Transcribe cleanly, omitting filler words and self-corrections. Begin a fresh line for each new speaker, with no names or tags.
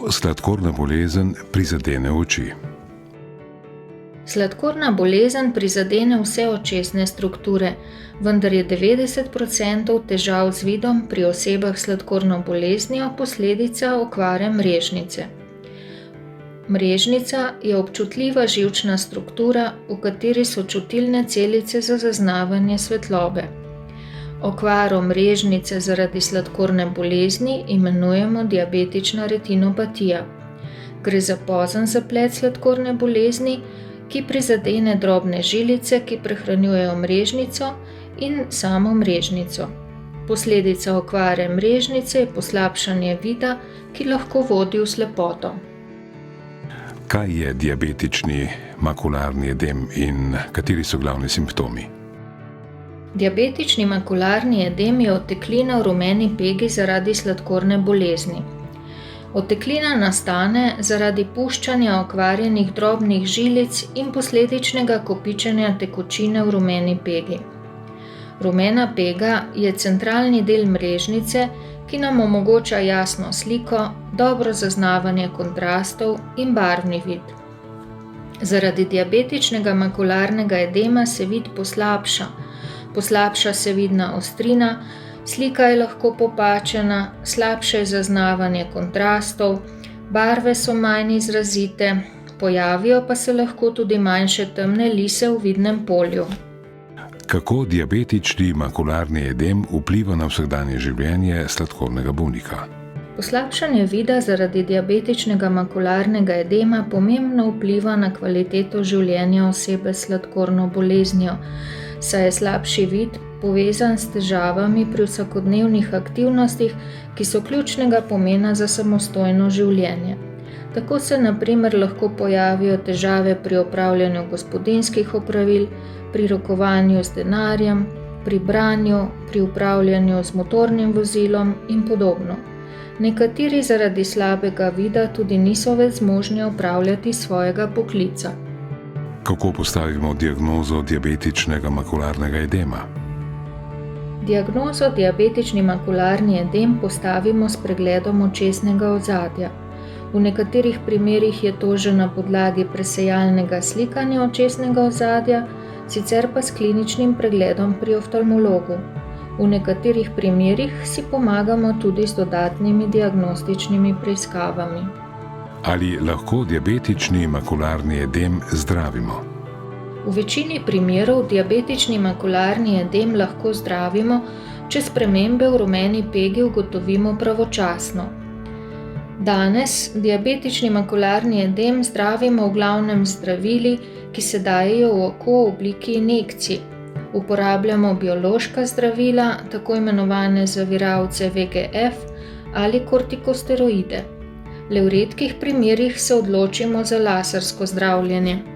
Kako sladkorna bolezen prizadene oči?
Sladkorna bolezen prizadene vse očesne strukture, vendar je 90% težav z vidom pri osebah s sladkorno boleznijo posledica okvare mrežnice. Mrežnica je občutljiva živčna struktura, v kateri so čutilne celice za zaznavanje svetlobe. Okvaro mrežnice zaradi sladkorne bolezni imenujemo diabetična retinopatija. Gre za pozen zaplet sladkorne bolezni, ki prizadene drobne žilice, ki prehranjujejo mrežnico in samo mrežnico. Posledica okvare mrežnice je poslabšanje vida, ki lahko vodi v slepoto.
Kaj je diabetični makularni edem in kateri so glavni simptomi?
Diabetični makularni edem je oteklina v rumeni pegi zaradi sladkorne bolezni. Oteklina nastane zaradi puščanja okvarjenih drobnih žilic in posledičnega kopičenja tekočine v rumeni pegi. Rumena pega je centralni del mrežnice, ki nam omogoča jasno sliko, dobro zaznavanje kontrastov in barvni vid. Zaradi diabetičnega makularnega edema se vid poslabša se vidna ostrina, slika je lahko popačena, slabše je zaznavanje kontrastov, barve so manj izrazite, pojavijo pa se lahko tudi manjše temne lise v vidnem polju.
Kako diabetični makularni edem vpliva na vsakdanje življenje sladkornega bolnika?
Poslabšanje vida zaradi diabetičnega makularnega edema pomembno vpliva na kvaliteto življenja osebe s sladkorno boleznijo, saj je slabši vid povezan s težavami pri vsakodnevnih aktivnostih, ki so ključnega pomena za samostojno življenje. Tako se na primer lahko pojavijo težave pri opravljanju gospodinjskih opravil, pri rokovanju z denarjem, pri branju, pri upravljanju z motornim vozilom in podobno. Nekateri zaradi slabega vida tudi niso več zmožni opravljati svojega poklica.
Kako postavimo diagnozo diabetičnega makularnega edema?
Diagnozo diabetični makularni edem postavimo s pregledom očesnega ozadja. V nekaterih primerih je to že na podlagi presejalnega slikanja očesnega ozadja, sicer pa s kliničnim pregledom pri oftalmologu. V nekaterih primerih si pomagamo tudi z dodatnimi diagnostičnimi preiskavami.
Ali lahko diabetični makularni edem zdravimo?
V večini primerov diabetični makularni edem lahko zdravimo, če spremembe v rumeni pegi ugotovimo pravočasno. Danes diabetični makularni edem zdravimo v glavnem z zdravili, ki se dajejo v oko v obliki injekcij. Uporabljamo biološka zdravila, tako imenovane zaviralce VEGF ali kortikosteroide. Le v redkih primerih se odločimo za lasersko zdravljenje.